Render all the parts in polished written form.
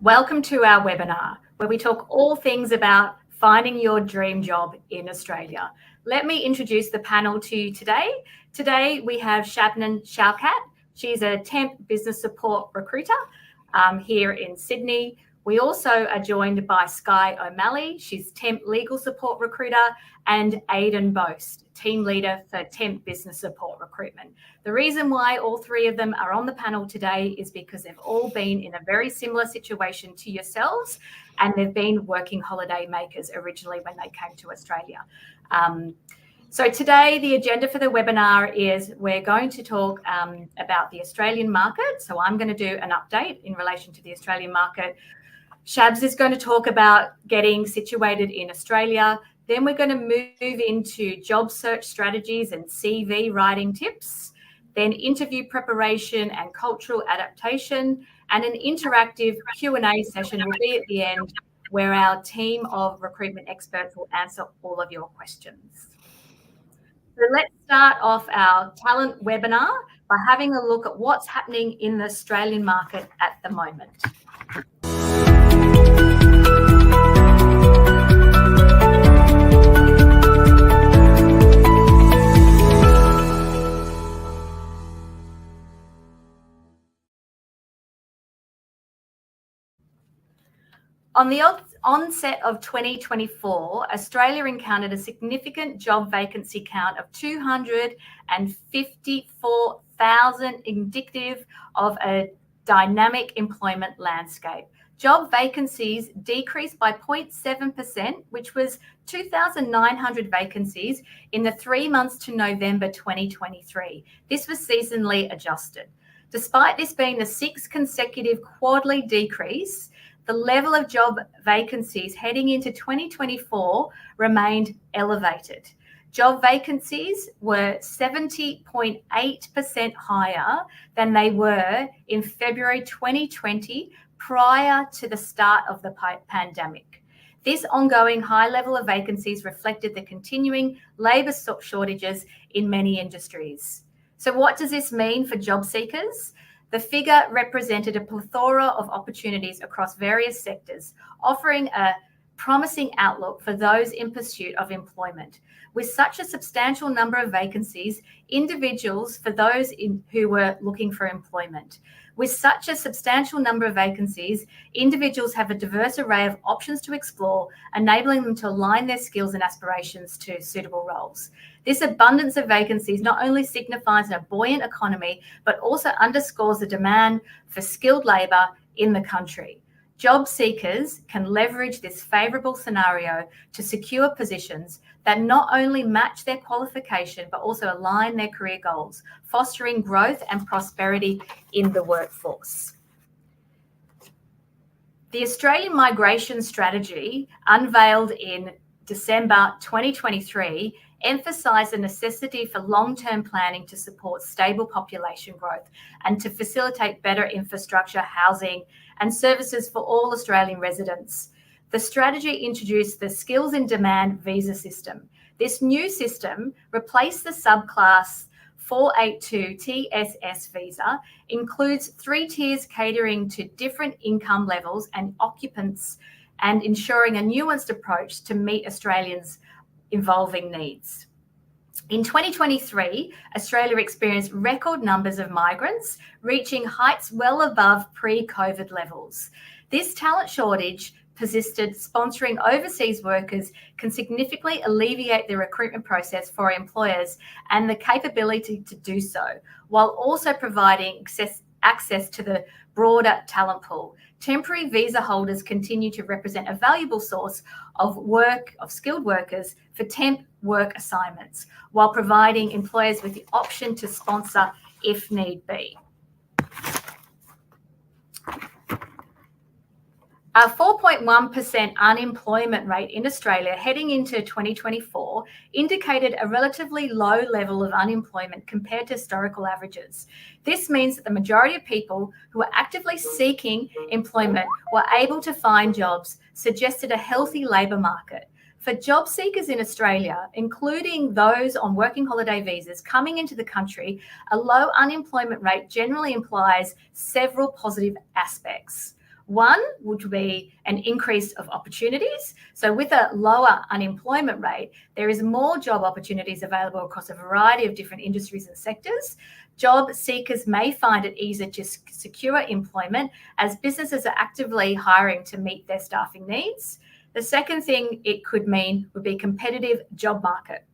Welcome to our webinar, where we talk all things about finding your dream job in Australia. Let me introduce the panel to you today. Today we have Shabnam Shaukat. She's a temp business support recruiter here in Sydney. We also are joined by Skye O'Malley. She's temp legal support recruiter, and Aiden Boast, team leader for temp business support recruitment. The reason why all three of them are on the panel today is because they've all been in a very similar situation to yourselves, and they've been working holiday makers originally when they came to Australia. So today, the agenda for the webinar is we're going to talk about the Australian market. So I'm going to do an update in relation to the Australian market. Shabs is going to talk about getting situated in Australia. Then we're going to move into job search strategies and CV writing tips, then interview preparation and cultural adaptation, and an interactive Q&A session will be at the end where our team of recruitment experts will answer all of your questions. So let's start off our talent webinar by having a look at what's happening in the Australian market at the moment. On the onset of 2024, Australia encountered a significant job vacancy count of 254,000, indicative of a dynamic employment landscape. Job vacancies decreased by 0.7%, which was 2,900 vacancies in the 3 months to November 2023. This was seasonally adjusted. Despite this being the 6th consecutive quarterly decrease, the level of job vacancies heading into 2024 remained elevated. Job vacancies were 70.8% higher than they were in February 2020, prior to the start of the pandemic. This ongoing high level of vacancies reflected the continuing labour shortages in many industries. So what does this mean for job seekers? The figure represented a plethora of opportunities across various sectors, offering a promising outlook for those in pursuit of employment. With such a substantial number of vacancies, individuals for those who were looking for employment. With such a substantial number of vacancies, individuals have a diverse array of options to explore, enabling them to align their skills and aspirations to suitable roles. This abundance of vacancies not only signifies a buoyant economy, but also underscores the demand for skilled labour in the country. Job seekers can leverage this favourable scenario to secure positions that not only match their qualification, but also align their career goals, fostering growth and prosperity in the workforce. The Australian Migration Strategy, unveiled in December 2023, emphasised the necessity for long-term planning to support stable population growth and to facilitate better infrastructure, housing and services for all Australian residents. The strategy introduced the Skills in Demand visa system. This new system replaced the subclass 482 TSS visa, includes 3 tiers catering to different income levels and occupants, and ensuring a nuanced approach to meet Australians' evolving needs. In 2023, Australia experienced record numbers of migrants, reaching heights well above pre-COVID levels. This talent shortage persisted. Sponsoring overseas workers can significantly alleviate the recruitment process for employers and the capability to do so, while also providing access to the broader talent pool. Temporary visa holders continue to represent a valuable source of skilled workers for temp work assignments, while providing employers with the option to sponsor if need be. Our 4.1% unemployment rate in Australia heading into 2024 indicated a relatively low level of unemployment compared to historical averages. This means that the majority of people who are actively seeking employment were able to find jobs, suggested a healthy labour market. For job seekers in Australia, including those on working holiday visas coming into the country, a low unemployment rate generally implies several positive aspects. One would be an increase of opportunities. So with a lower unemployment rate, there is more job opportunities available across a variety of different industries and sectors. Job seekers may find it easier to secure employment as businesses are actively hiring to meet their staffing needs. The second thing it could mean would be competitive job market.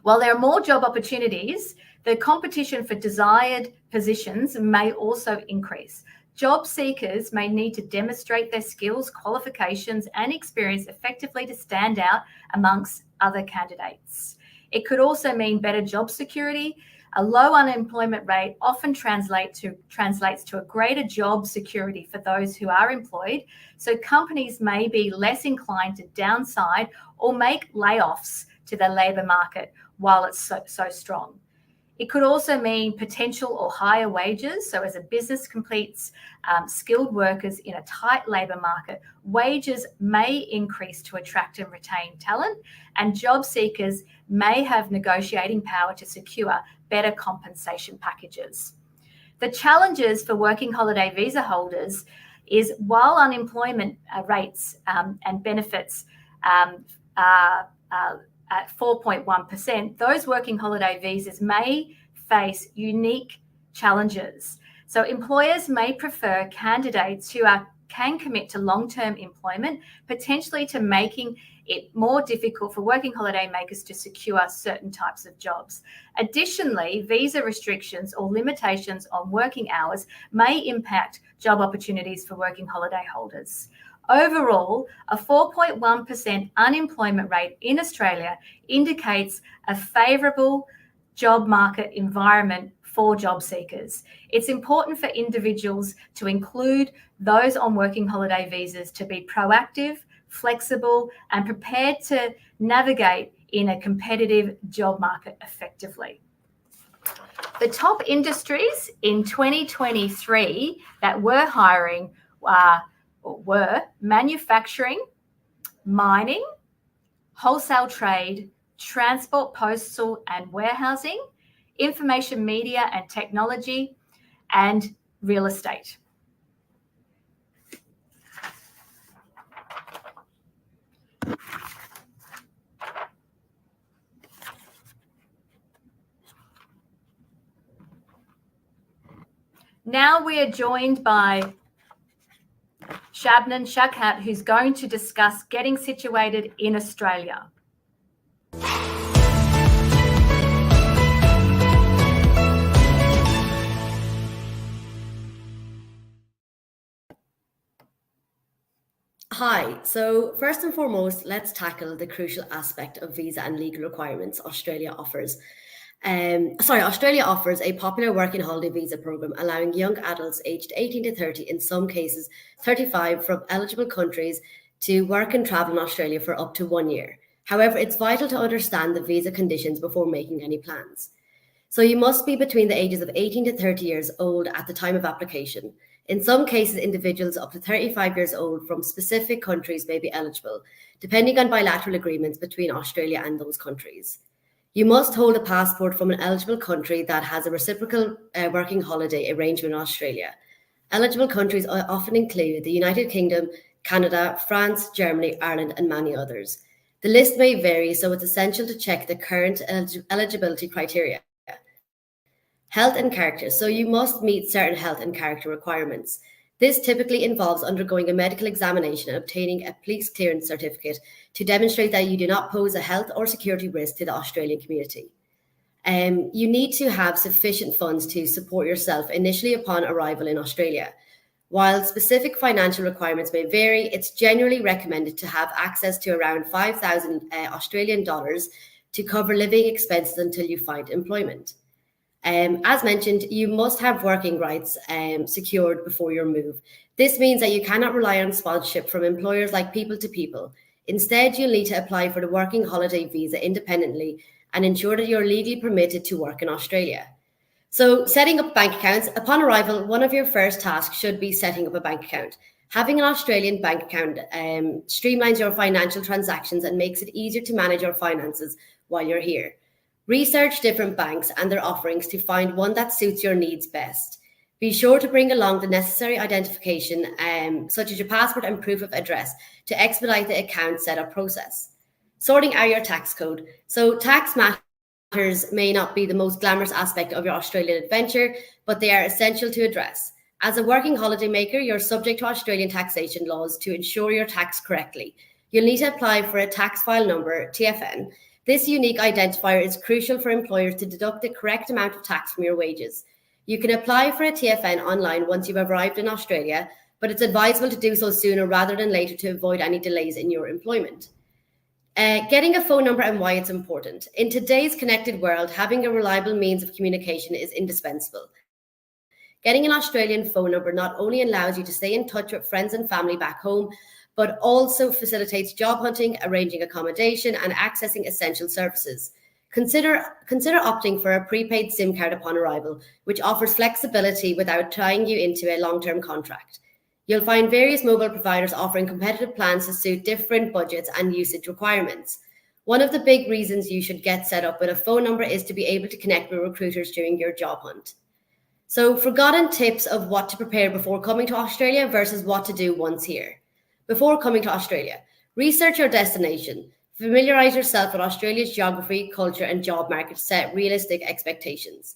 While there are more job opportunities, the competition for desired positions may also increase. Job seekers may need to demonstrate their skills, qualifications, and experience effectively to stand out amongst other candidates. It could also mean better job security. A low unemployment rate often translates to a greater job security for those who are employed, so companies may be less inclined to downside or make layoffs to the labour market while it's so strong. It could also mean potential or higher wages. So as a business completes skilled workers in a tight labour market, wages may increase to attract and retain talent, and job seekers may have negotiating power to secure better compensation packages. The challenges for working holiday visa holders is while unemployment rates and benefits are at 4.1%, those working holiday visas may face unique challenges. So employers may prefer candidates who can commit to long-term employment, potentially to making it more difficult for working holiday makers to secure certain types of jobs. Additionally, visa restrictions or limitations on working hours may impact job opportunities for working holiday holders. Overall, a 4.1% unemployment rate in Australia indicates a favourable job market environment for job seekers. It's important for individuals to include those on working holiday visas to be proactive, flexible, and prepared to navigate in a competitive job market effectively. The top industries in 2023 that were hiring were manufacturing, mining, wholesale trade, transport, postal and warehousing, information media and technology, and real estate. Now we are joined by Shabnam Shaukat, who's going to discuss getting situated in Australia. Hi, so first and foremost, let's tackle the crucial aspect of visa and legal requirements Australia offers. Australia offers a popular working holiday visa program allowing young adults aged 18 to 30, in some cases 35, from eligible countries to work and travel in Australia for up to 1 year. However, it's vital to understand the visa conditions before making any plans. So you must be between the ages of 18 to 30 years old at the time of application. In some cases, individuals up to 35 years old from specific countries may be eligible, depending on bilateral agreements between Australia and those countries. You must hold a passport from an eligible country that has a reciprocal working holiday arrangement in Australia. Eligible countries often include the United Kingdom, Canada, France, Germany, Ireland, and many others. The list may vary, so it's essential to check the current eligibility criteria. Health and character. So you must meet certain health and character requirements. This typically involves undergoing a medical examination and obtaining a police clearance certificate to demonstrate that you do not pose a health or security risk to the Australian community. You need to have sufficient funds to support yourself initially upon arrival in Australia. While specific financial requirements may vary, it's generally recommended to have access to around 5,000 Australian dollars to cover living expenses until you find employment. As mentioned, you must have working rights secured before your move. This means that you cannot rely on sponsorship from employers like People to People. Instead, you'll need to apply for the working holiday visa independently and ensure that you're legally permitted to work in Australia. So setting up bank accounts. Upon arrival, one of your first tasks should be setting up a bank account. Having an Australian bank account streamlines your financial transactions and makes it easier to manage your finances while you're here. Research different banks and their offerings to find one that suits your needs best. Be sure to bring along the necessary identification, such as your passport and proof of address, to expedite the account setup process. Sorting out your tax code. So tax matters may not be the most glamorous aspect of your Australian adventure, but they are essential to address. As a working holiday maker, you're subject to Australian taxation laws to ensure you're taxed correctly. You'll need to apply for a tax file number, TFN. This unique identifier is crucial for employers to deduct the correct amount of tax from your wages. You can apply for a TFN online once you've arrived in Australia, but it's advisable to do so sooner rather than later to avoid any delays in your employment. Getting a phone number and why it's important. In today's connected world, having a reliable means of communication is indispensable. Getting an Australian phone number not only allows you to stay in touch with friends and family back home, but also facilitates job hunting, arranging accommodation, and accessing essential services. Consider opting for a prepaid SIM card upon arrival, which offers flexibility without tying you into a long-term contract. You'll find various mobile providers offering competitive plans to suit different budgets and usage requirements. One of the big reasons you should get set up with a phone number is to be able to connect with recruiters during your job hunt. So, forgotten tips of what to prepare before coming to Australia versus what to do once here. Before coming to Australia, research your destination. Familiarise yourself with Australia's geography, culture, and job market to set realistic expectations.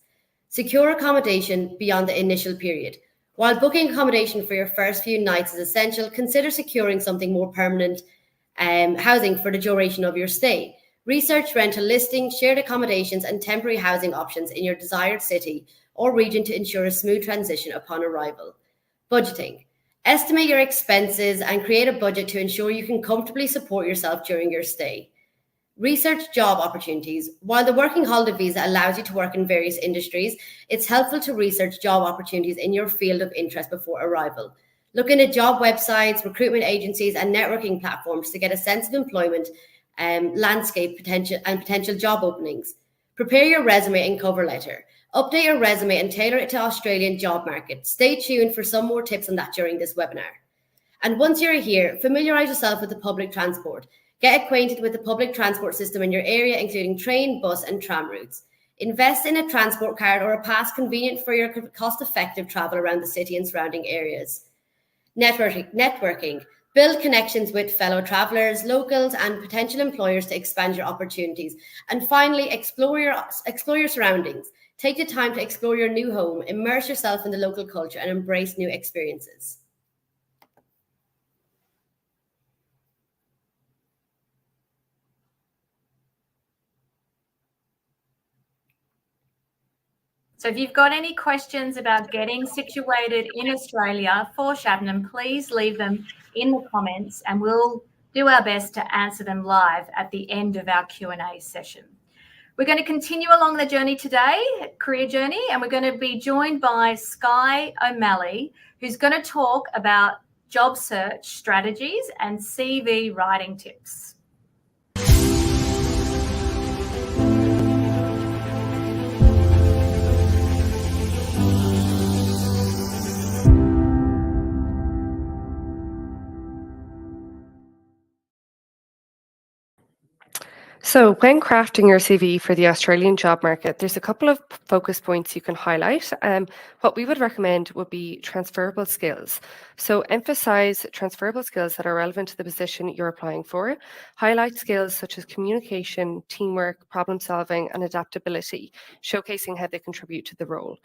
Secure accommodation beyond the initial period. While booking accommodation for your first few nights is essential, consider securing something more permanent housing for the duration of your stay. Research rental listings, shared accommodations, and temporary housing options in your desired city or region to ensure a smooth transition upon arrival. Budgeting. Estimate your expenses and create a budget to ensure you can comfortably support yourself during your stay. Research job opportunities. While the working holiday visa allows you to work in various industries, it's helpful to research job opportunities in your field of interest before arrival. Look into job websites, recruitment agencies, and networking platforms to get a sense of employment, landscape potential job openings. Prepare your resume and cover letter. Update your resume and tailor it to Australian job market. Stay tuned for some more tips on that during this webinar. And once you're here, familiarise yourself with the public transport. Get acquainted with the public transport system in your area, including train, bus, and tram routes. Invest in a transport card or a pass convenient for your cost-effective travel around the city and surrounding areas. Networking. Build connections with fellow travellers, locals, and potential employers to expand your opportunities. And finally, explore your surroundings. Take the time to explore your new home, immerse yourself in the local culture, and embrace new experiences. So if you've got any questions about getting situated in Australia for Shabnam, please leave them in the comments and we'll do our best to answer them live at the end of our Q&A session. We're going to continue along the journey today, career journey, and we're going to be joined by Skye O'Malley, who's going to talk about job search strategies and CV writing tips. So when crafting your CV for the Australian job market, there's a couple of focus points you can highlight. What we would recommend would be transferable skills. So emphasize transferable skills that are relevant to the position you're applying for. Highlight skills such as communication, teamwork, problem solving, and adaptability, showcasing how they contribute to the role.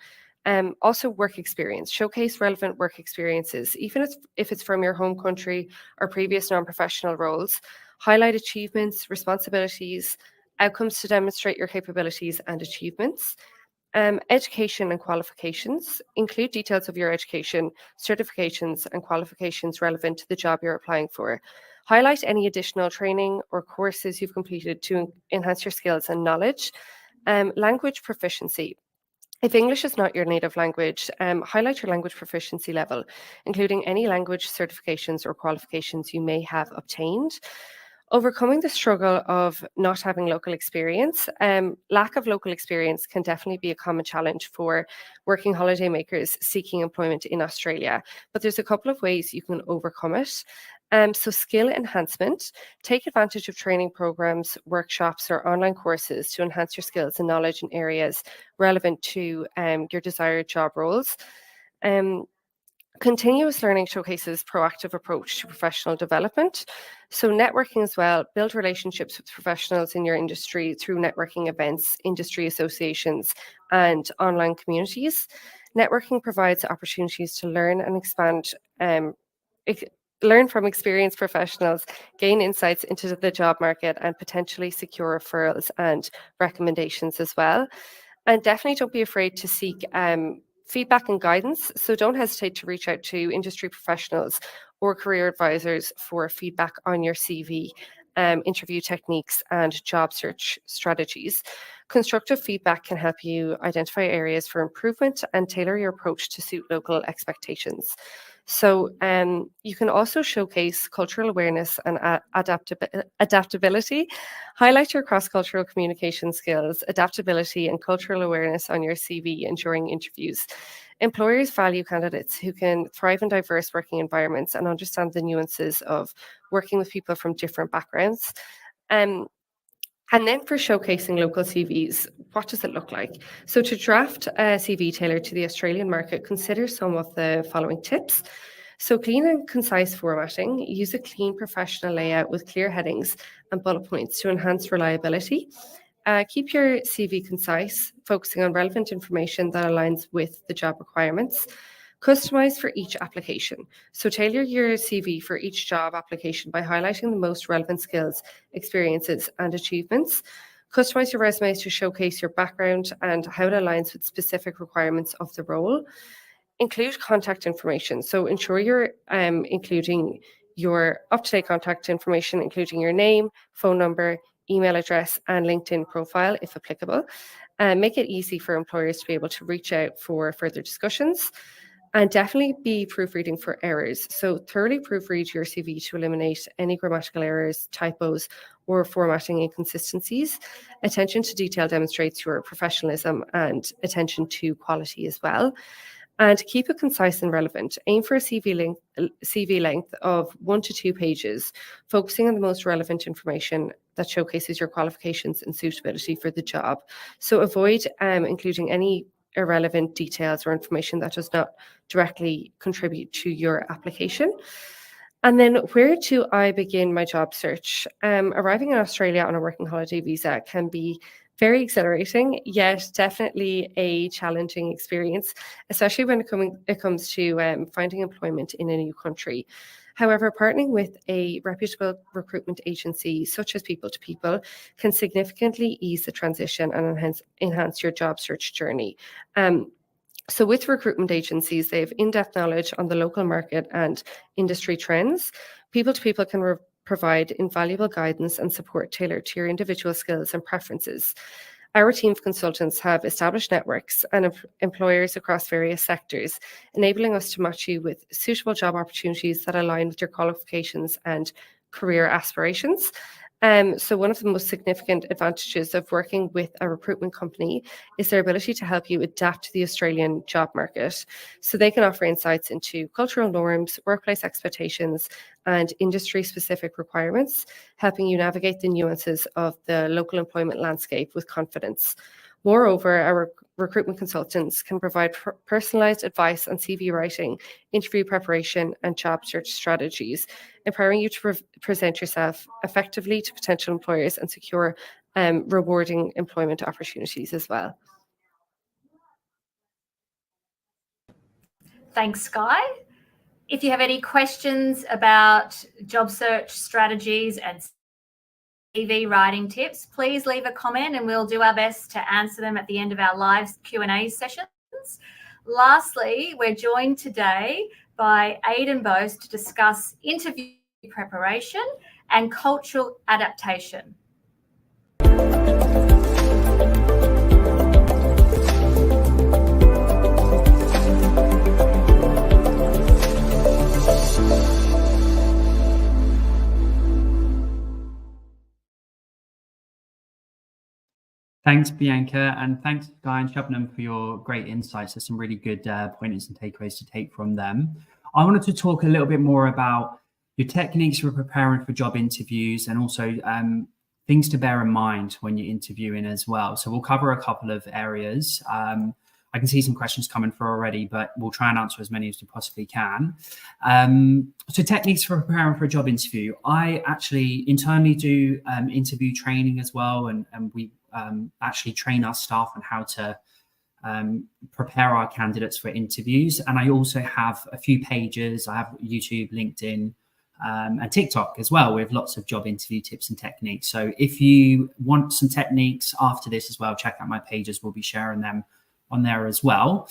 Also work experience. Showcase relevant work experiences, even if it's from your home country or previous non-professional roles. Highlight achievements, responsibilities, outcomes to demonstrate your capabilities and achievements. Education and qualifications. Include details of your education, certifications, and qualifications relevant to the job you're applying for. Highlight any additional training or courses you've completed to enhance your skills and knowledge. Language proficiency. If English is not your native language, highlight your language proficiency level, including any language certifications or qualifications you may have obtained. Overcoming the struggle of not having local experience. Lack of local experience can definitely be a common challenge for working holiday makers seeking employment in Australia, but there's a couple of ways you can overcome it. So skill enhancement, take advantage of training programs, workshops, or online courses to enhance your skills and knowledge in areas relevant to your desired job roles. Continuous learning showcases proactive approach to professional development. So networking as well, build relationships with professionals in your industry through networking events, industry associations, and online communities. Networking provides opportunities to learn and expand, learn from experienced professionals, gain insights into the job market, and potentially secure referrals and recommendations as well. And definitely don't be afraid to seek feedback and guidance. So don't hesitate to reach out to industry professionals or career advisors for feedback on your CV, interview techniques, and job search strategies. Constructive feedback can help you identify areas for improvement and tailor your approach to suit local expectations. So you can also showcase cultural awareness and adaptability. Highlight your cross-cultural communication skills, adaptability, and cultural awareness on your CV and during interviews. Employers value candidates who can thrive in diverse working environments and understand the nuances of working with people from different backgrounds. And then for showcasing local CVs, what does it look like? So to draft a CV tailored to the Australian market, consider some of the following tips. So clean and concise formatting, use a clean professional layout with clear headings and bullet points to enhance reliability. Keep your CV concise, focusing on relevant information that aligns with the job requirements. Customize for each application. So tailor your CV for each job application by highlighting the most relevant skills, experiences, and achievements. Customize your resumes to showcase your background and how it aligns with specific requirements of the role. Include contact information. So ensure you're including your up-to-date contact information, including your name, phone number, email address, and LinkedIn profile, if applicable. Make it easy for employers to be able to reach out for further discussions. And definitely be proofreading for errors. So thoroughly proofread your CV to eliminate any grammatical errors, typos, or formatting inconsistencies. Attention to detail demonstrates your professionalism and attention to quality as well. And keep it concise and relevant. Aim for a CV length of 1 to 2 pages, focusing on the most relevant information that showcases your qualifications and suitability for the job. So avoid including any irrelevant details or information that does not directly contribute to your application. And then where do I begin my job search? Arriving in Australia on a working holiday visa can be very exhilarating, yet definitely a challenging experience, especially when it comes to finding employment in a new country. However, partnering with a reputable recruitment agency such as People to People can significantly ease the transition and enhance your job search journey. So with recruitment agencies, they have in-depth knowledge on the local market and industry trends. People to People can provide invaluable guidance and support tailored to your individual skills and preferences. Our team of consultants have established networks and employers across various sectors, enabling us to match you with suitable job opportunities that align with your qualifications and career aspirations. So one of the most significant advantages of working with a recruitment company is their ability to help you adapt to the Australian job market. So they can offer insights into cultural norms, workplace expectations, and industry-specific requirements, helping you navigate the nuances of the local employment landscape with confidence. Moreover, our recruitment consultants can provide personalized advice on CV writing, interview preparation, and job search strategies, empowering you to present yourself effectively to potential employers and secure rewarding employment opportunities as well. Thanks, Skye. If you have any questions about job search strategies and CV writing tips, please leave a comment and we'll do our best to answer them at the end of our live Q&A sessions. Lastly, we're joined today by Aiden Boast to discuss interview preparation and cultural adaptation. Thanks, Bianca, and thanks, Skye and Shabnam, for your great insights. There's some really good pointers and takeaways to take from them. I wanted to talk a little bit more about your techniques for preparing for job interviews and also things to bear in mind when you're interviewing as well. So we'll cover a couple of areas. I can see some questions coming through already, but we'll try and answer as many as we possibly can. So techniques for preparing for a job interview. I actually internally do interview training as well, and we actually train our staff on how to prepare our candidates for interviews. And I also have a few pages. I have YouTube, LinkedIn, and TikTok as well, with lots of job interview tips and techniques. So if you want some techniques after this as well, check out my pages. We'll be sharing them on there as well.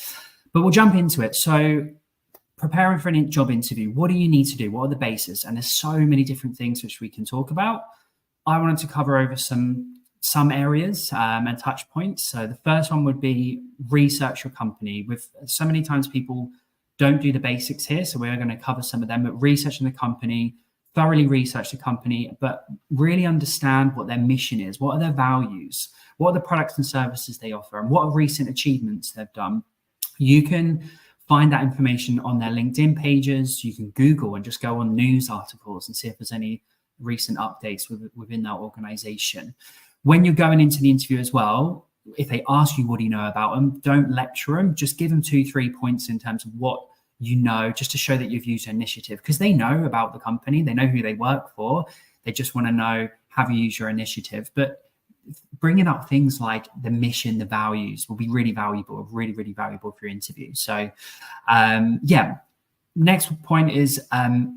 But we'll jump into it. So preparing for a job interview, what do you need to do? What are the bases? And there's so many different things which we can talk about. I wanted to cover over some areas and touch points. So the first one would be research your company. With so many times people don't do the basics here, so we're going to cover some of them, but researching the company, thoroughly research the company, but really understand what their mission is, what are their values, what are the products and services they offer, and what are recent achievements they've done. You can find that information on their LinkedIn pages. You can Google and just go on news articles and see if there's any recent updates within that organization. When you're going into the interview as well, if they ask you, what do you know about them, don't lecture them. Just give them 2-3 points in terms of what you know, just to show that you've used initiative, because they know about the company. They know who they work for. They just want to know, have you used your initiative? But bringing up things like the mission, the values will be really valuable, really, really valuable for your interview. So yeah. Next point is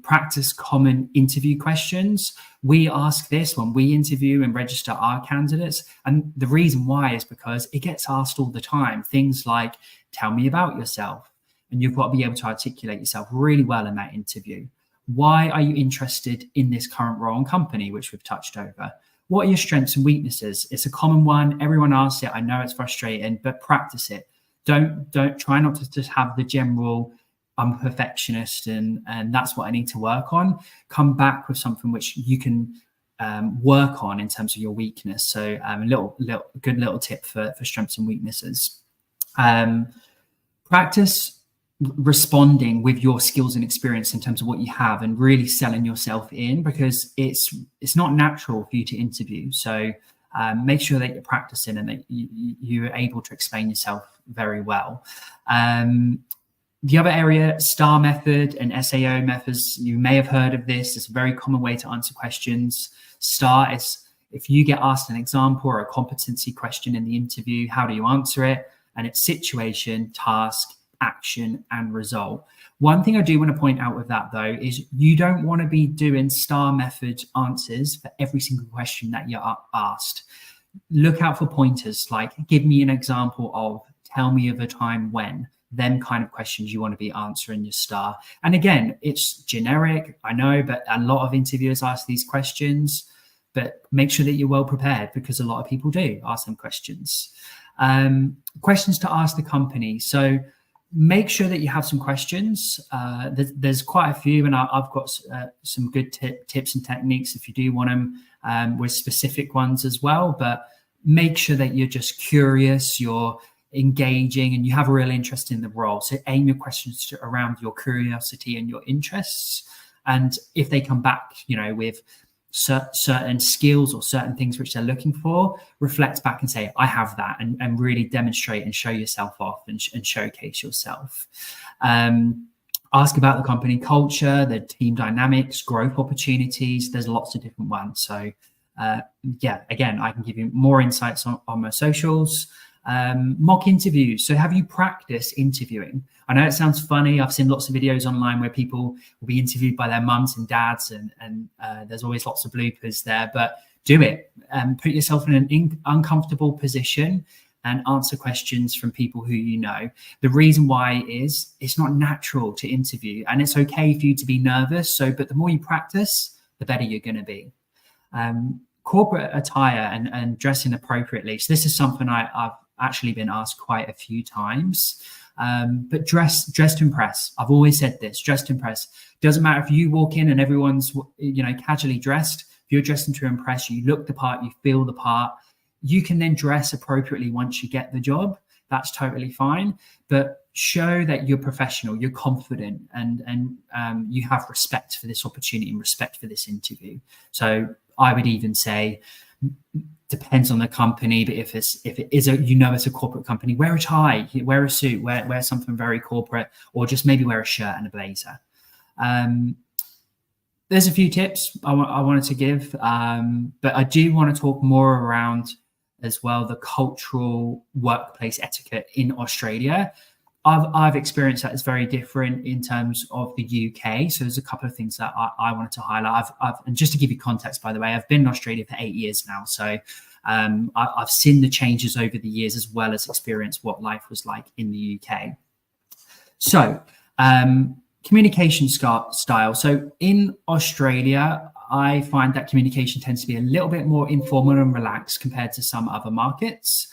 practice common interview questions. We ask this when we interview and register our candidates. And the reason why is because it gets asked all the time. Things like, tell me about yourself. And you've got to be able to articulate yourself really well in that interview. Why are you interested in this current role and company, which we've touched over? What are your strengths and weaknesses? It's a common one. Everyone asks it. I know it's frustrating, but practice it. Don't try not to just have the general, I'm a perfectionist and that's what I need to work on. Come back with something which you can work on in terms of your weakness. So a good little tip for strengths and weaknesses. Practice responding with your skills and experience in terms of what you have, and really selling yourself in, because it's not natural for you to interview. So make sure that you're practicing and that you're able to explain yourself very well. The other area, STAR method and SAO methods, you may have heard of this. It's a very common way to answer questions. STAR is if you get asked an example or a competency question in the interview, how do you answer it? And it's situation, task, action, and result. One thing I do want to point out with that, though, is you don't want to be doing STAR method answers for every single question that you're asked. Look out for pointers like, give me an example of, tell me of a time when. Them kind of questions you want to be answering your STAR. And again, it's generic, I know, but a lot of interviewers ask these questions, but make sure that you're well prepared, because a lot of people do ask them questions. Questions to ask the company. So make sure that you have some questions. There's quite a few, and I've got some good tips and techniques if you do want them, with specific ones as well. But make sure that you're just curious, you're engaging, and you have a real interest in the role. So aim your questions around your curiosity and your interests. And if they come back, with certain skills or certain things which they're looking for, reflect back and say, I have that, and really demonstrate and show yourself off and showcase yourself. Ask about the company culture, the team dynamics, growth opportunities. There's lots of different ones. So yeah, again, I can give you more insights on my socials. Mock interviews. So have you practiced interviewing? I know it sounds funny. I've seen lots of videos online where people will be interviewed by their mums and dads, and there's always lots of bloopers there, but do it. Put yourself in an uncomfortable position and answer questions from people who you know. The reason why is it's not natural to interview, and it's okay for you to be nervous. But the more you practice, the better you're going to be. Corporate attire and dressing appropriately. So this is something I've actually been asked quite a few times. But dress to impress. I've always said this, dress to impress. Doesn't matter if you walk in and everyone's, casually dressed. If you're dressing to impress, you look the part, you feel the part. You can then dress appropriately once you get the job. That's totally fine. But show that you're professional, you're confident, and you have respect for this opportunity and respect for this interview. So I would even say, depends on the company, but if it is it's a corporate company, wear a tie, wear a suit, wear something very corporate, or just maybe wear a shirt and a blazer. There's a few tips I wanted to give, but I do want to talk more around as well the cultural workplace etiquette in Australia. I've experienced that it's very different in terms of the UK. So there's a couple of things that I wanted to highlight. And just to give you context, by the way, I've been in Australia for 8 years now. So I've seen the changes over the years, as well as experienced what life was like in the UK. So communication style. So in Australia, I find that communication tends to be a little bit more informal and relaxed compared to some other markets.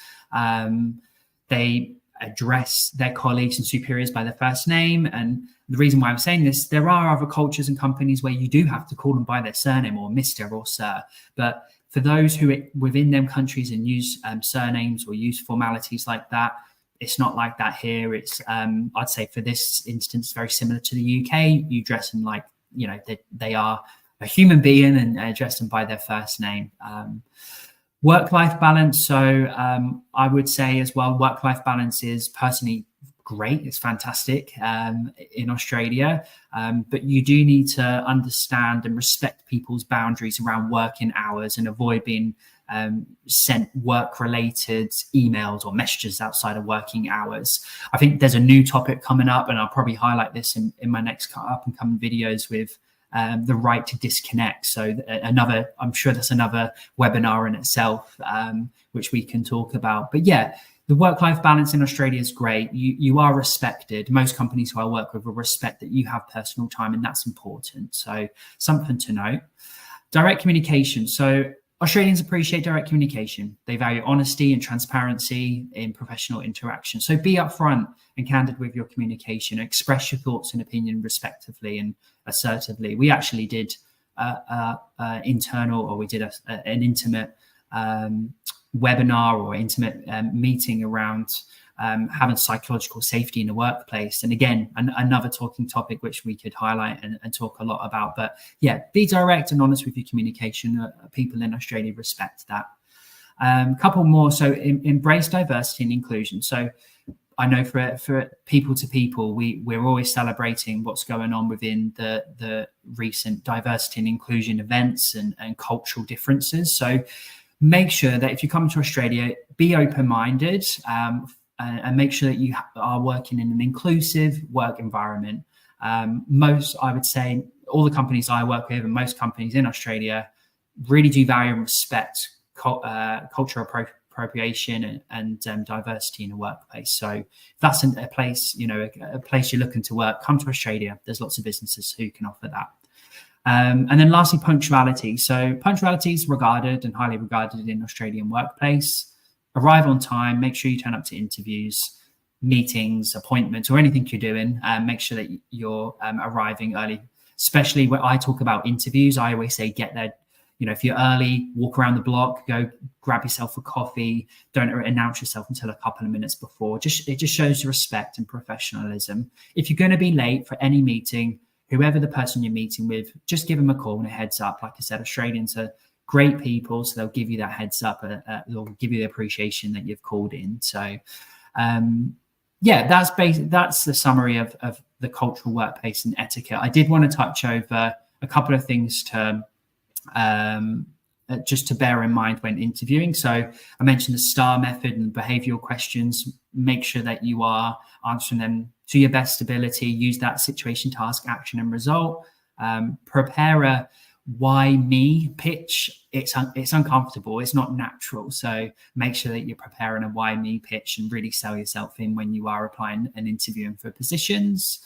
They address their colleagues and superiors by their first name. And the reason why I'm saying this, there are other cultures and companies where you do have to call them by their surname, or Mr. or Sir. But for those who within them countries and use surnames or use formalities like that, it's not like that here. It's I'd say for this instance, very similar to the UK. You dress them like, they are a human being, and address them by their first name. Work-life balance. So I would say as well, work-life balance is personally great. It's fantastic in Australia, but you do need to understand and respect people's boundaries around working hours and avoid being sent work-related emails or messages outside of working hours. I think there's a new topic coming up, and I'll probably highlight this in my next up-and-coming videos with the right to disconnect. So I'm sure that's another webinar in itself, which we can talk about. But yeah, the work-life balance in Australia is great. You are respected. Most companies who I work with will respect that you have personal time, and that's important. So something to note. Direct communication. So Australians appreciate direct communication. They value honesty and transparency in professional interaction. So be upfront and candid with your communication. Express your thoughts and opinion respectively and assertively. We actually did an intimate webinar or intimate meeting around having psychological safety in the workplace. And again, another talking topic which we could highlight and talk a lot about. But yeah, be direct and honest with your communication. People in Australia respect that. A couple more. So embrace diversity and inclusion. So I know for people to people, we're always celebrating what's going on within the recent diversity and inclusion events and cultural differences. So make sure that if you come to Australia, be open-minded, and make sure that you are working in an inclusive work environment. I would say all the companies I work with and most companies in Australia really do value and respect cultural appropriation and diversity in the workplace. So if that's a place, a place you're looking to work, come to Australia. There's lots of businesses who can offer that. And then lastly, punctuality. So punctuality is regarded and highly regarded in Australian workplace. Arrive on time, make sure you turn up to interviews, meetings, appointments, or anything you're doing. Make sure that you're arriving early, especially when I talk about interviews. I always say get there. If you're early, walk around the block, go grab yourself a coffee. Don't announce yourself until a couple of minutes before. It just shows respect and professionalism. If you're going to be late for any meeting, whoever the person you're meeting with, just give them a call and a heads up. Like I said, Australians are great people, so they'll give you that heads up. They'll give you the appreciation that you've called in. So, yeah, that's the summary of the cultural workplace and etiquette. I did want to touch over a couple of things to just to bear in mind when interviewing. So I mentioned the STAR method and behavioral questions. Make sure that you are answering them to your best ability. Use that situation, task, action, and result. Prepare a why me pitch. It's uncomfortable. It's not natural. So make sure that you're preparing a why me pitch and really sell yourself in when you are applying and interviewing for positions.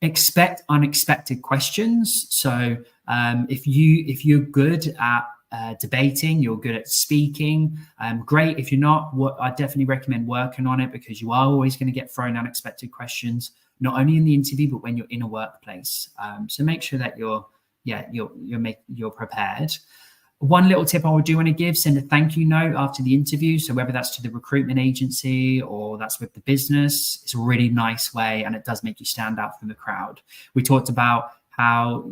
Expect unexpected questions. So if you're good at debating, you're good at speaking, great. If you're not, I definitely recommend working on it, because you are always going to get thrown unexpected questions, not only in the interview, but when you're in a workplace. So make sure that you're prepared. One little tip I would do want to give: send a thank you note after the interview. So whether that's to the recruitment agency or that's with the business, it's a really nice way, and it does make you stand out from the crowd. We talked about how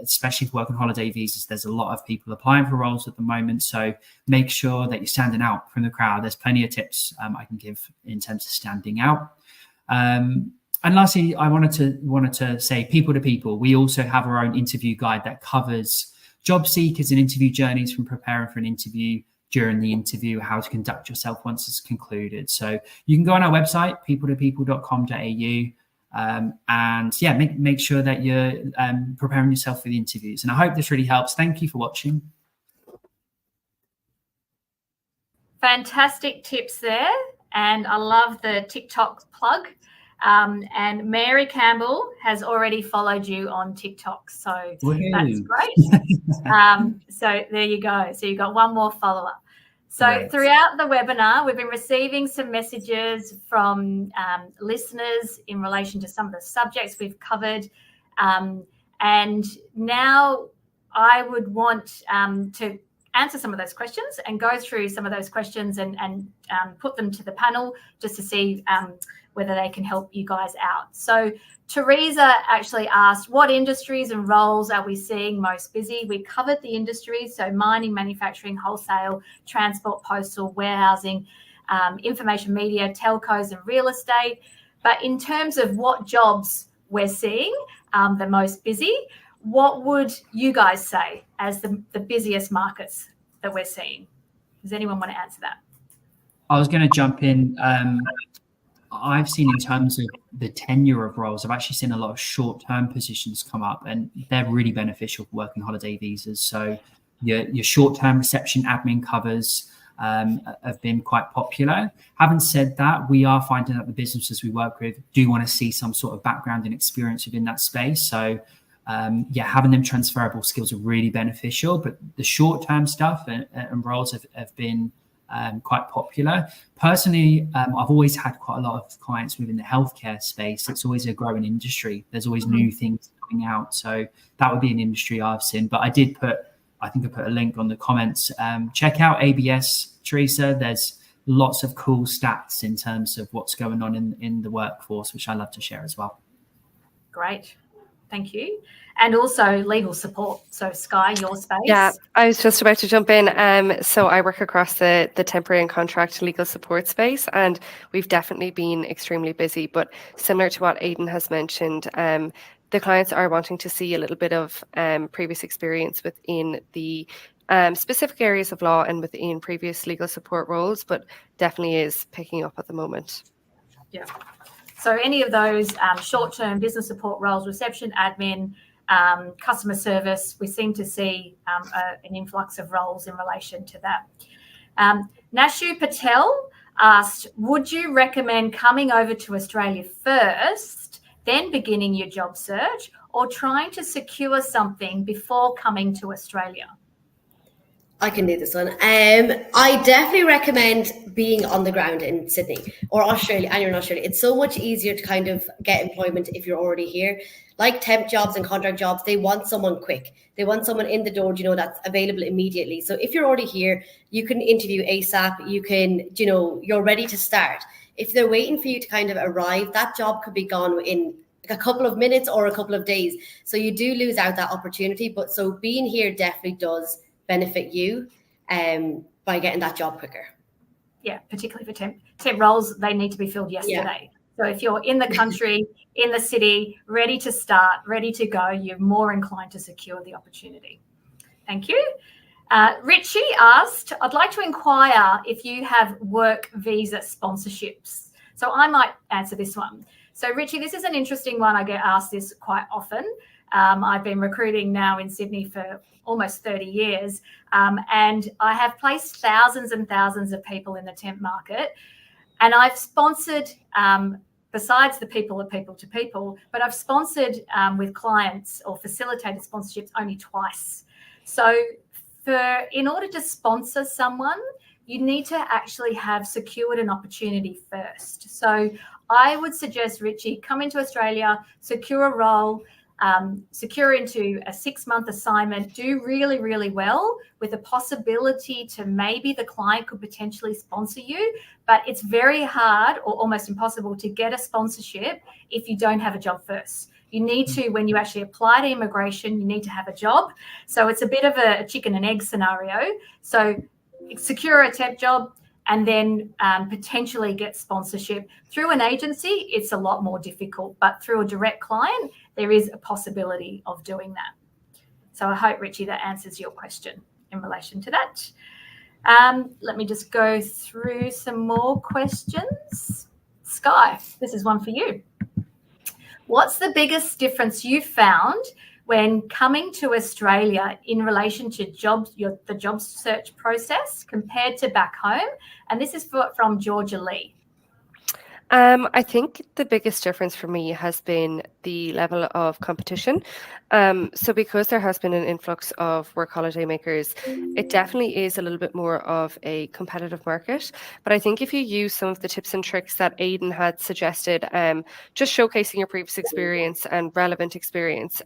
especially for work and holiday visas, there's a lot of people applying for roles at the moment. So make sure that you're standing out from the crowd. There's plenty of tips I can give in terms of standing out. And lastly, I wanted to say people to people. We also have our own interview guide that covers job seekers and interview journeys, from preparing for an interview, during the interview, how to conduct yourself once it's concluded. So you can go on our website, peopletopeople.com.au, and yeah, make sure that you're preparing yourself for the interviews. And I hope this really helps. Thank you for watching. Fantastic tips there. And I love the TikTok plug. And Mary Campbell has already followed you on TikTok. So that's great. So there you go. So you've got one more follower. So throughout the webinar, we've been receiving some messages from listeners in relation to some of the subjects we've covered. And now I would want to answer some of those questions and go through some of those questions and put them to the panel just to see whether they can help you guys out. So Teresa actually asked, what industries and roles are we seeing most busy? We covered the industries, so mining, manufacturing, wholesale, transport, postal, warehousing, information media, telcos and real estate. But in terms of what jobs we're seeing the most busy, what would you guys say as the busiest markets that we're seeing? Does anyone want to answer that? I was going to jump in. I've seen, in terms of the tenure of roles, I've actually seen a lot of short-term positions come up, and they're really beneficial for working holiday visas. So your short-term reception admin covers have been quite popular. Having said that, we are finding that the businesses we work with do want to see some sort of background and experience within that space. So having them transferable skills are really beneficial, but the short-term stuff and roles have been quite popular. Personally, I've always had quite a lot of clients within the healthcare space. It's always a growing industry. There's always new things coming out. So that would be an industry I've seen. But I think I put a link on the comments. Check out ABS, Teresa. There's lots of cool stats in terms of what's going on in the workforce, which I love to share as well. Great. Thank you. And also legal support. So Skye, your space. Yeah, I was just about to jump in. So I work across the temporary and contract legal support space, and we've definitely been extremely busy. But similar to what Aiden has mentioned, the clients are wanting to see a little bit of previous experience within the specific areas of law and within previous legal support roles, but definitely is picking up at the moment. Yeah. So any of those short-term business support roles, reception, admin, customer service, we seem to see an influx of roles in relation to that. Nashu Patel asked, would you recommend coming over to Australia first, then beginning your job search, or trying to secure something before coming to Australia? I can do this one. I definitely recommend being on the ground in Sydney or Australia, and you're in Australia. It's so much easier to kind of get employment if you're already here. Like temp jobs and contract jobs, they want someone quick. They want someone in the door, that's available immediately. So if you're already here, you can interview ASAP. You can, you're ready to start. If they're waiting for you to kind of arrive, that job could be gone in a couple of minutes or a couple of days. So you do lose out that opportunity. But so being here definitely does benefit you by getting that job quicker. Yeah, particularly for temp roles, they need to be filled yesterday. Yeah. So if you're in the country, in the city, ready to start, ready to go, you're more inclined to secure the opportunity. Thank you. Richie asked, I'd like to inquire if you have work visa sponsorships. So I might answer this one. So Richie, this is an interesting one. I get asked this quite often. I've been recruiting now in Sydney for almost 30 years, and I have placed thousands and thousands of people in the temp market, and I've sponsored, besides the people to people, but I've sponsored with clients or facilitated sponsorships only twice. So in order to sponsor someone, you need to actually have secured an opportunity first. So I would suggest, Richie, come into Australia, secure a role, secure into a 6-month assignment, do really, really well with a possibility to maybe the client could potentially sponsor you, but it's very hard or almost impossible to get a sponsorship if you don't have a job first. You need to, when you actually apply to immigration, you need to have a job. So it's a bit of a chicken and egg scenario. So secure a temp job and then potentially get sponsorship. Through an agency, it's a lot more difficult, but through a direct client, there is a possibility of doing that. So I hope, Richie, that answers your question in relation to that. Let me just go through some more questions. Skye, this is one for you. What's the biggest difference you found when coming to Australia in relation to jobs, the job search process compared to back home? And this is from Georgia Lee. I think the biggest difference for me has been the level of competition. So because there has been an influx of work holiday makers, it definitely is a little bit more of a competitive market. But I think if you use some of the tips and tricks that Aiden had suggested, just showcasing your previous experience and relevant experience,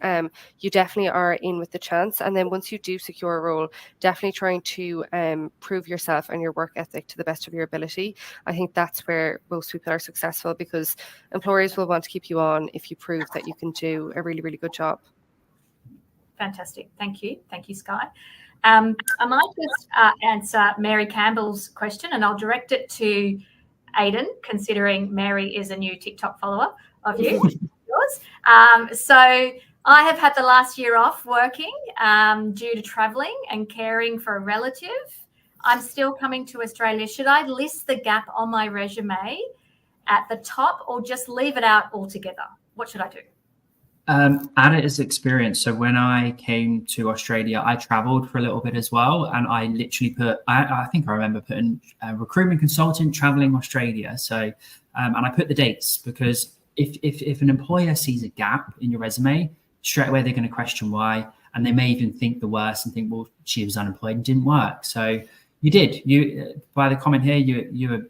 you definitely are in with the chance. And then once you do secure a role, definitely trying to prove yourself and your work ethic to the best of your ability. I think that's where most people are successful, because employers will want to keep you on if you prove that you can do a really, really good job. Fantastic. Thank you. Thank you, Skye. I might just answer Mary Campbell's question, and I'll direct it to Aiden, considering Mary is a new TikTok follower of yours. So I have had the last year off working due to travelling and caring for a relative. I'm still coming to Australia. Should I list the gap on my resume at the top or just leave it out altogether? What should I do? Add it as experience. So when I came to Australia, I traveled for a little bit as well. And I literally put, I think I remember putting recruitment consultant traveling Australia. So, and I put the dates, because if an employer sees a gap in your resume, straight away, they're going to question why. And they may even think the worst and think, well, she was unemployed and didn't work. So you did, by the comment here, you were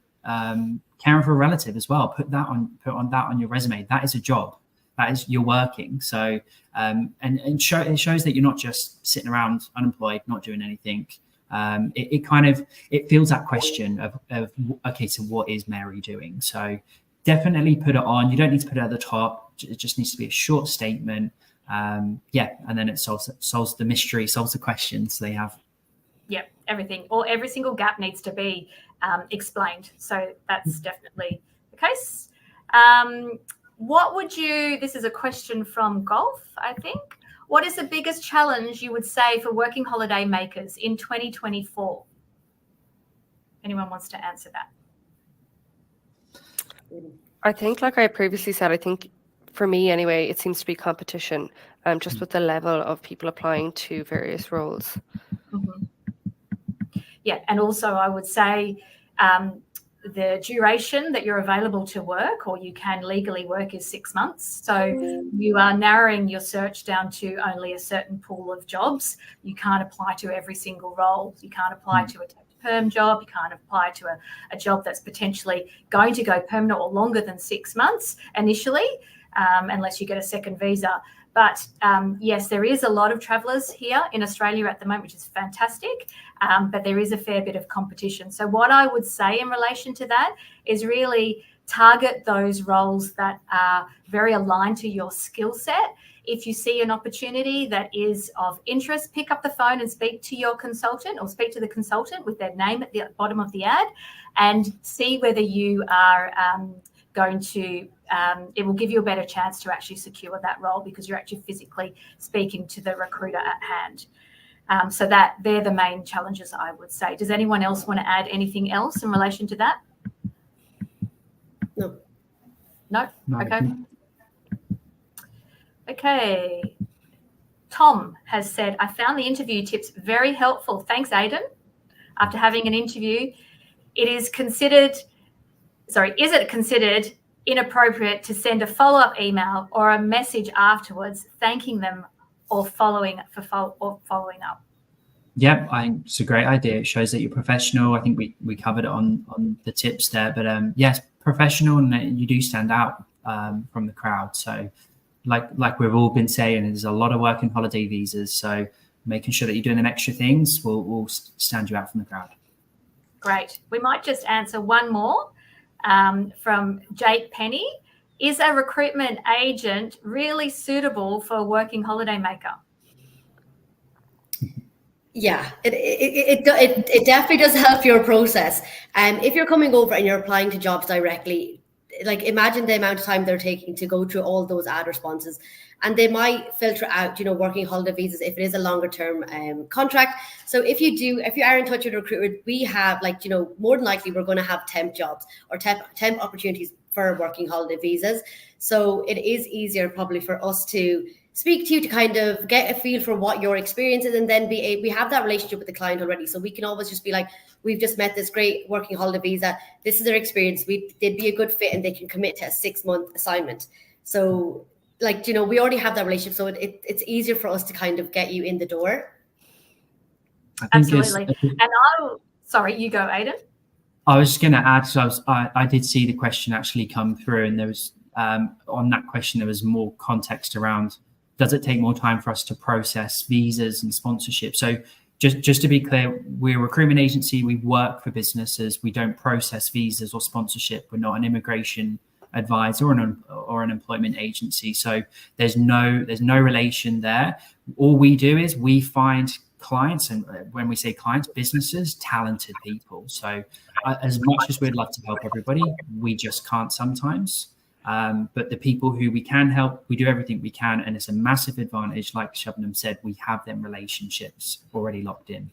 caring for a relative as well. Put that on your resume. That is a job. That is, you're working. So, it shows that you're not just sitting around unemployed, not doing anything. It feels that question of, okay, so what is Mary doing? So definitely put it on. You don't need to put it at the top. It just needs to be a short statement. And then it solves the mystery, solves the questions they have. Yep, everything, or every single gap needs to be explained. So that's definitely the case. This is a question from Golf, I think. What is the biggest challenge you would say for working holiday makers in 2024? Anyone wants to answer that? I think, like I previously said, I think for me anyway, it seems to be competition, just with the level of people applying to various roles. Mm-hmm. Yeah, and also I would say the duration that you're available to work, or you can legally work, is 6 months. So you are narrowing your search down to only a certain pool of jobs. You can't apply to every single role. You can't apply to a perm job. You can't apply to a job that's potentially going to go permanent or longer than 6 months initially, unless you get a second visa. But yes, there is a lot of travellers here in Australia at the moment, which is fantastic. But there is a fair bit of competition. So what I would say in relation to that is really target those roles that are very aligned to your skill set. If you see an opportunity that is of interest, pick up the phone and speak to your consultant, or speak to the consultant with their name at the bottom of the ad, and see whether you are going to, it will give you a better chance to actually secure that role, because you're actually physically speaking to the recruiter at hand. So that they're the main challenges, I would say. Does anyone else want to add anything else in relation to that? No. No? Okay. Okay. Tom has said, I found the interview tips very helpful. Thanks, Aiden. After having an interview, is it considered inappropriate to send a follow-up email or a message afterwards thanking them or following up? Yep, I think it's a great idea. It shows that you're professional. I think we covered it on the tips there, but yes, professional, and you do stand out from the crowd. So like we've all been saying, there's a lot of working holiday visas. So making sure that you're doing them extra things will stand you out from the crowd. Great. We might just answer one more from Jake Penny. is a recruitment agent really suitable for a working holiday maker? Yeah, it definitely does help your process. If you're coming over and you're applying to jobs directly, like imagine the amount of time they're taking to go through all those ad responses, and they might filter out, working holiday visas if it is a longer term contract. So if you are in touch with a recruiter, we have more than likely we're going to have temp jobs or temp opportunities for working holiday visas. So it is easier probably for us to speak to you to kind of get a feel for what your experience is, and then we have that relationship with the client already, so we can always just be like, we've just met this great working holiday visa, this is their experience, they'd be a good fit and they can commit to a 6-month assignment. So we already have that relationship, so it's easier for us to kind of get you in the door. Absolutely. And sorry, you go, Aiden. I was just going to add, so I did see the question actually come through, and there was on that question there was more context around, does it take more time for us to process visas and sponsorship? So just to be clear, we're a recruitment agency. We work for businesses. We don't process visas or sponsorship. We're not an immigration advisor or an employment agency. So there's no relation there. All we do is we find clients, and when we say clients, businesses, talented people. So as much as we'd love to help everybody, we just can't sometimes. But the people who we can help, we do everything we can, and it's a massive advantage. Like Shabnam said, we have them relationships already locked in.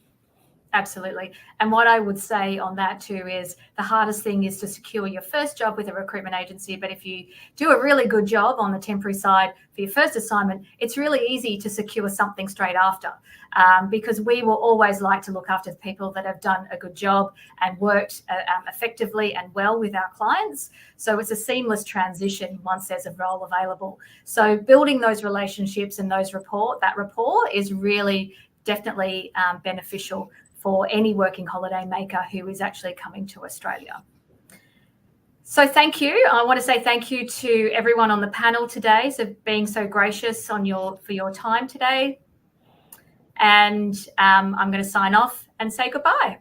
Absolutely. And what I would say on that too is the hardest thing is to secure your first job with a recruitment agency. But if you do a really good job on the temporary side for your first assignment, it's really easy to secure something straight after, because we will always like to look after the people that have done a good job and worked effectively and well with our clients. So it's a seamless transition once there's a role available. So building those relationships and that rapport is really definitely beneficial for any working holiday maker who is actually coming to Australia. So thank you. I want to say thank you to everyone on the panel today for being so gracious for your time today. And I'm going to sign off and say goodbye.